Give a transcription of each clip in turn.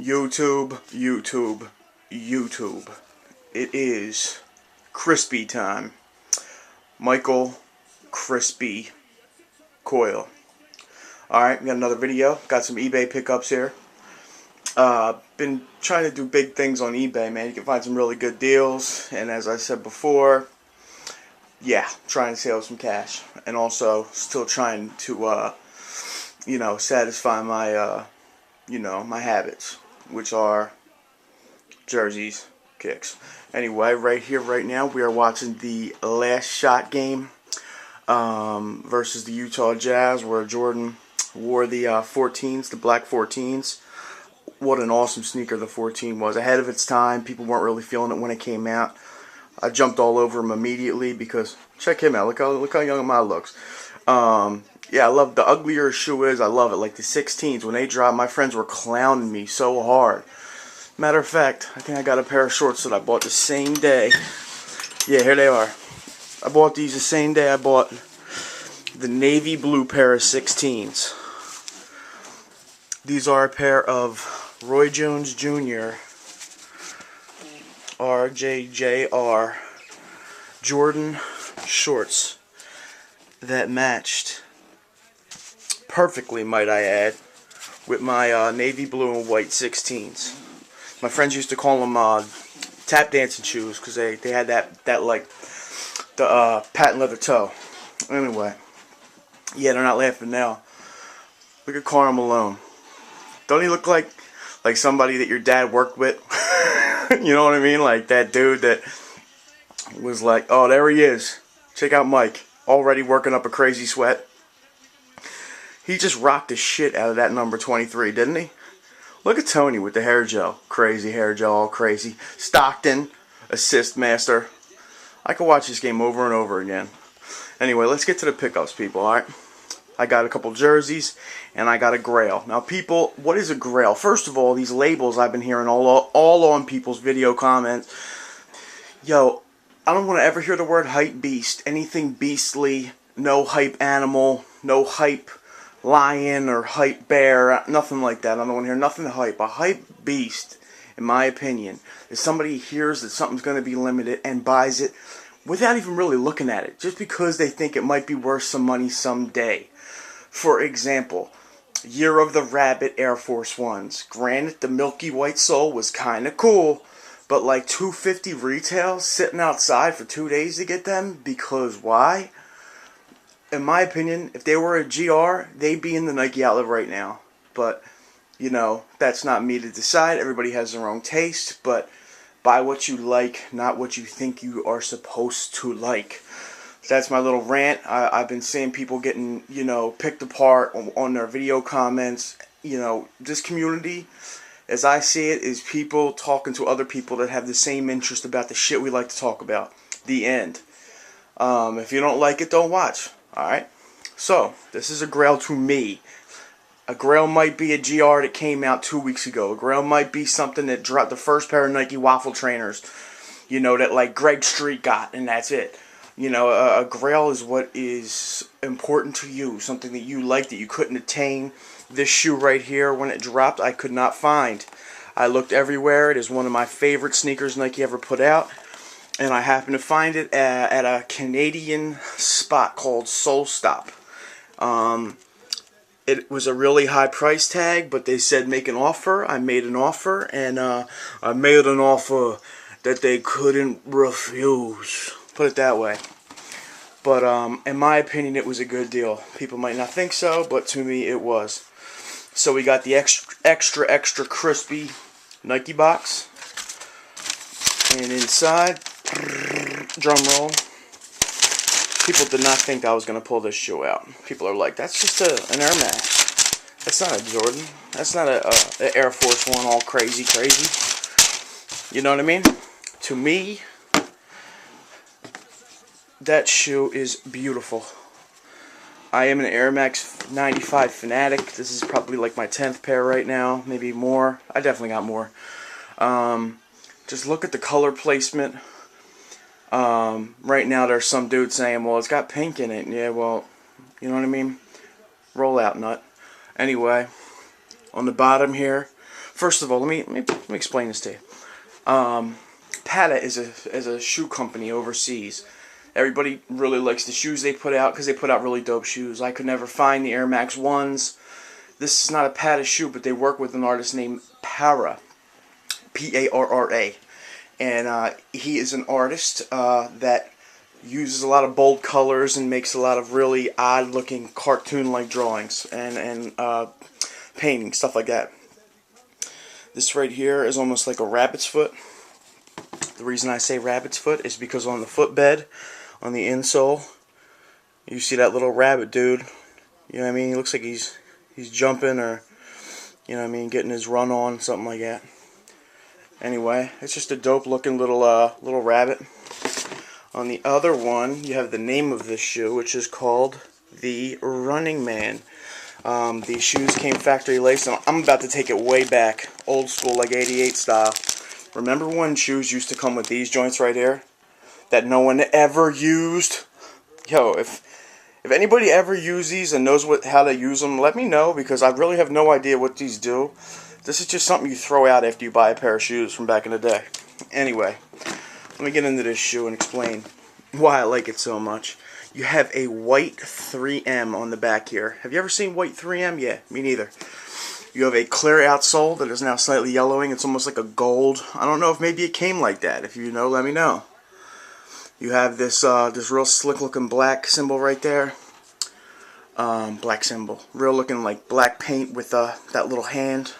YouTube. It is crispy time. Michael Crispy Coil. Alright, we got another video. Got some eBay pickups here. Been trying to do big things on eBay, man. You can find some really good deals. And as I said before, yeah, trying to save some cash. And also still trying to, satisfy my, my habits, which are jerseys, kicks. Anyway, right here, right now, we are watching the last shot game versus the Utah Jazz, where Jordan wore the 14s, the black 14s. What an awesome sneaker the 14 was. Ahead of its time. People weren't really feeling it when it came out. I jumped all over him immediately because, check him out. Look how young my looks. Yeah, I love the uglier a shoe is. I love it. Like the 16s, when they dropped, my friends were clowning me so hard. Matter of fact, I think I got a pair of shorts that I bought the same day. Yeah, here they are. I bought these the same day I bought the navy blue pair of 16s. These are a pair of Roy Jones Jr. RJJR Jordan shorts that matched perfectly, might I add, with my navy blue and white 16s. My friends used to call them tap dancing shoes because they had that like the patent leather toe. Anyway, yeah, they're not laughing now. Look at Karl Malone. Don't he look like somebody that your dad worked with? You know what I mean? Like that dude that was like, oh, there he is. Check out Mike. Already working up a crazy sweat. He just rocked the shit out of that number 23, didn't he? Look at Tony with the hair gel. Crazy hair gel, all crazy. Stockton, assist master. I could watch this game over and over again. Anyway, let's get to the pickups, people, alright? I got a couple jerseys, and I got a Grail. Now, people, what is a Grail? First of all, these labels I've been hearing all on people's video comments. Yo, I don't want to ever hear the word hype beast. Anything beastly, no hype animal, no hype lion or hype bear, nothing like that. I don't want to hear nothing hype. A hype beast, in my opinion, is somebody who hears that something's going to be limited and buys it without even really looking at it, just because they think it might be worth some money someday. For example, Year of the Rabbit Air Force Ones. Granted, the milky white sole was kind of cool, but like $250 retail, sitting outside for 2 days to get them, because why? In my opinion, if they were a GR, they'd be in the Nike outlet right now. But, that's not me to decide. Everybody has their own taste, but buy what you like, not what you think you are supposed to like. That's my little rant. I've been seeing people getting, picked apart on their video comments. This community, as I see it, is people talking to other people that have the same interest about the shit we like to talk about. The end. If you don't like it, don't watch. Alright? So, this is a Grail to me. A Grail might be a GR that came out 2 weeks ago. A Grail might be something that dropped the first pair of Nike waffle trainers. That like Greg Street got, and that's it. A Grail is what is important to you. Something that you like that you couldn't attain. This shoe right here, when it dropped, I could not find. I looked everywhere. It is one of my favorite sneakers Nike ever put out. And I happened to find it at a Canadian spot called Soul Stop. It was a really high price tag, but they said make an offer. I made an offer, and I made an offer that they couldn't refuse. Put it that way. But in my opinion, it was a good deal. People might not think so, but to me it was. So we got the extra crispy Nike box. And inside, drum roll, people did not think I was going to pull this shoe out. People are like, that's just an Air Max. That's not a Jordan. That's not a Air Force One all crazy. You know what I mean? To me, that shoe is beautiful. I am an Air Max 95 fanatic. This is probably like my 10th pair right now, maybe more. I definitely got more. Just look at the color placement. Right now there's some dude saying, well, it's got pink in it. Yeah, well, you know what I mean? Roll out, nut. Anyway, on the bottom here, First of all, let me explain this to you. Parra is a shoe company overseas. Everybody really likes the shoes they put out because they put out really dope shoes. I could never find the Air Max 1s. This is not a Parra shoe, but they work with an artist named Parra, P-A-R-R-A. And he is an artist that uses a lot of bold colors and makes a lot of really odd-looking cartoon-like drawings and painting, stuff like that. This right here is almost like a rabbit's foot. The reason I say rabbit's foot is because on the footbed, on the insole, you see that little rabbit dude. You know what I mean? He looks like he's jumping or, you know what I mean, getting his run on, something like that. Anyway, it's just a dope looking little rabbit. On the other one, you have the name of this shoe, which is called the Running Man. These shoes came factory laced, and I'm about to take it way back, old school, like 88 style. Remember when shoes used to come with these joints right here that no one ever used? Yo, if anybody ever used these and knows how to use them, let me know, because I really have no idea what these do. This is just something you throw out after you buy a pair of shoes from back in the day. Anyway, let me get into this shoe and explain why I like it so much. You have a white 3M on the back here. Have you ever seen white 3M? Yeah, me neither. You have a clear outsole that is now slightly yellowing. It's almost like a gold. I don't know if maybe it came like that. If you know, let me know. You have this this real slick looking black symbol right there. Black symbol. Real looking like black paint with that little hand.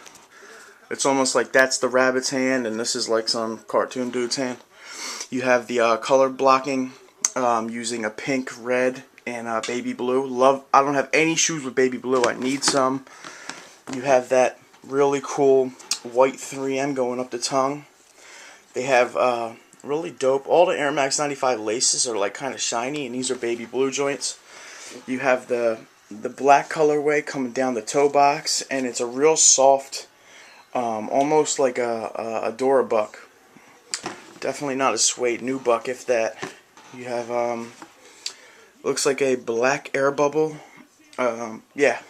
It's almost like that's the rabbit's hand and this is like some cartoon dude's hand. You have the color blocking using a pink, red, and baby blue. I don't have any shoes with baby blue. I need some. You have that really cool white 3M going up the tongue. They have really dope. All the Air Max 95 laces are like kind of shiny, and these are baby blue joints. You have the black colorway coming down the toe box, and it's a real soft, almost like a Dora buck. Definitely not a suede nubuck, if that. You have looks like a black air bubble. Yeah,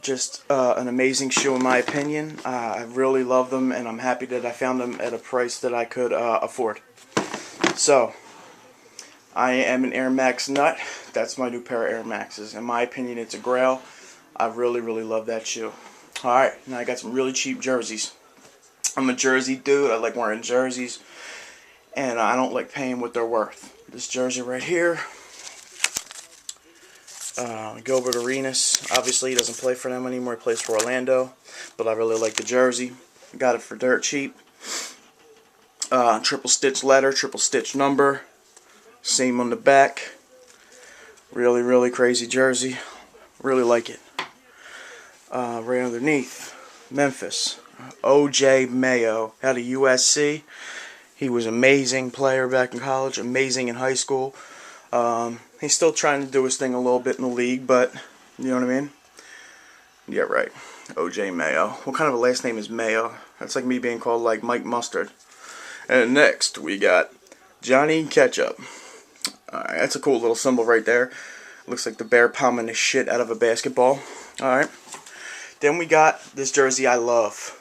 just an amazing shoe in my opinion. I really love them, and I'm happy that I found them at a price that I could afford. So, I am an Air Max nut. That's my new pair of Air Maxes. In my opinion, it's a Grail. I really, really love that shoe. Alright, now I got some really cheap jerseys. I'm a jersey dude. I like wearing jerseys, and I don't like paying what they're worth. This jersey right here, Gilbert Arenas. Obviously, he doesn't play for them anymore. He plays for Orlando, but I really like the jersey. Got it for dirt cheap. Triple stitch letter, triple stitch number. Same on the back. Really, really crazy jersey. Really like it. Right underneath, Memphis. O.J. Mayo out of USC. He was an amazing player back in college, amazing in high school. He's still trying to do his thing a little bit in the league, but you know what I mean? Yeah, right. O.J. Mayo. What kind of a last name is Mayo? That's like me being called like Mike Mustard. And next we got Johnny Ketchup. Alright, that's a cool little symbol right there. Looks like the bear palming the shit out of a basketball. Alright. Then we got this jersey I love.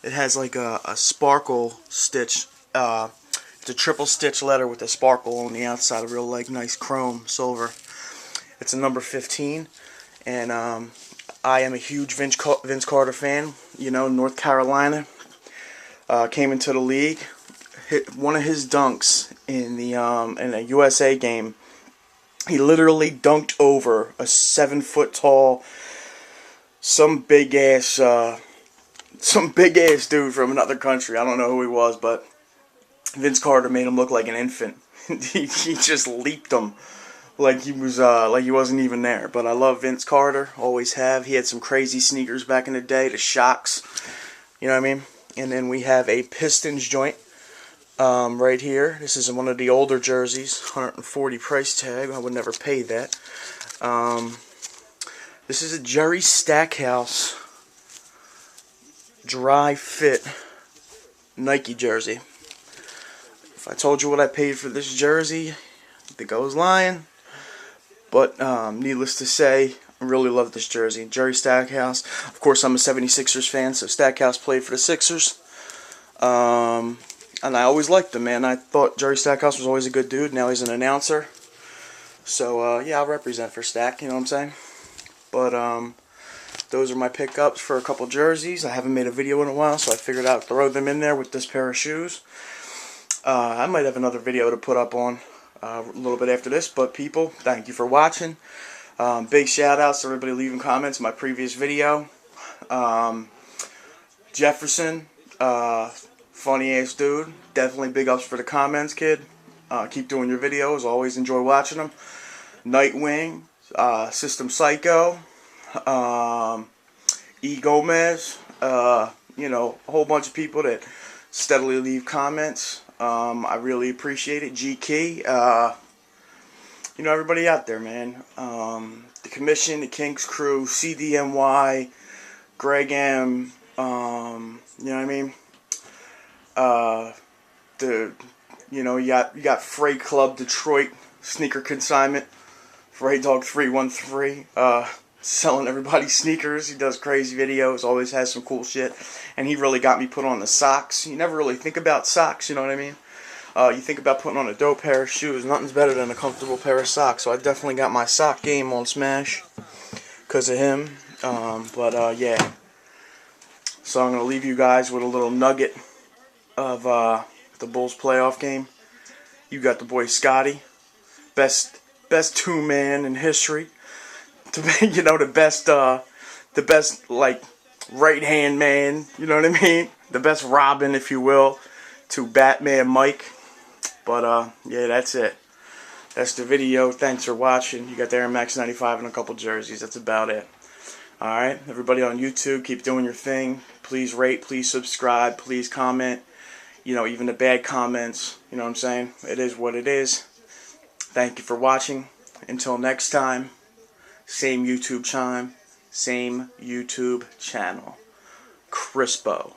It has like a sparkle stitch. It's a triple stitch letter with a sparkle on the outside. A real like nice chrome silver. It's a number 15. And I am a huge Vince Carter fan. You know, North Carolina. Came into the league. Hit one of his dunks in a USA game. He literally dunked over a 7-foot tall, some big ass dude from another country. I don't know who he was, but Vince Carter made him look like an infant. he just leaped him like he wasn't even there. But I love Vince Carter, always have. He had some crazy sneakers back in the day, the Shocks. You know what I mean? And then we have a Pistons joint. Right here. This is one of the older jerseys. 140 price tag. I would never pay that. This is a Jerry Stackhouse dry fit Nike jersey. If I told you what I paid for this jersey, I think I was lying. But needless to say, I really love this jersey. Jerry Stackhouse. Of course, I'm a 76ers fan, so Stackhouse played for the Sixers. And I always liked him, man. I thought Jerry Stackhouse was always a good dude. Now he's an announcer. So, yeah, I'll represent for Stack, you know what I'm saying? But, those are my pickups for a couple jerseys. I haven't made a video in a while, so I figured I'd throw them in there with this pair of shoes. I might have another video to put up on a little bit after this, but people, thank you for watching. Big shout outs to everybody leaving comments in my previous video. Jefferson, funny ass dude. Definitely big ups for the comments, kid. Keep doing your videos. Always enjoy watching them. Nightwing, System Psycho, E. Gomez, you know, a whole bunch of people that steadily leave comments. I really appreciate it. G Key, you know, everybody out there, man. The Commission, the Kinks Crew, CDMY, Greg M, you know what I mean? You know, you got Freight Club Detroit, Sneaker Consignment, Freight Dog 313, selling everybody sneakers. He does crazy videos, always has some cool shit, and he really got me put on the socks. You never really think about socks, you know what I mean? You think about putting on a dope pair of shoes. Nothing's better than a comfortable pair of socks. So I definitely got my sock game on smash because of him. Yeah. So I'm going to leave you guys with a little nugget of the Bulls playoff game. You got the boy Scotty. Best two-man in history. You know, the best like right-hand man, you know what I mean? The best Robin, if you will, to Batman Mike. But, yeah, that's it. That's the video. Thanks for watching. You got the Air Max 95 and a couple jerseys. That's about it. Alright, everybody on YouTube, keep doing your thing. Please rate, please subscribe, please comment. You know, even the bad comments. You know what I'm saying? It is what it is. Thank you for watching. Until next time, same YouTube chime, same YouTube channel. Crispo.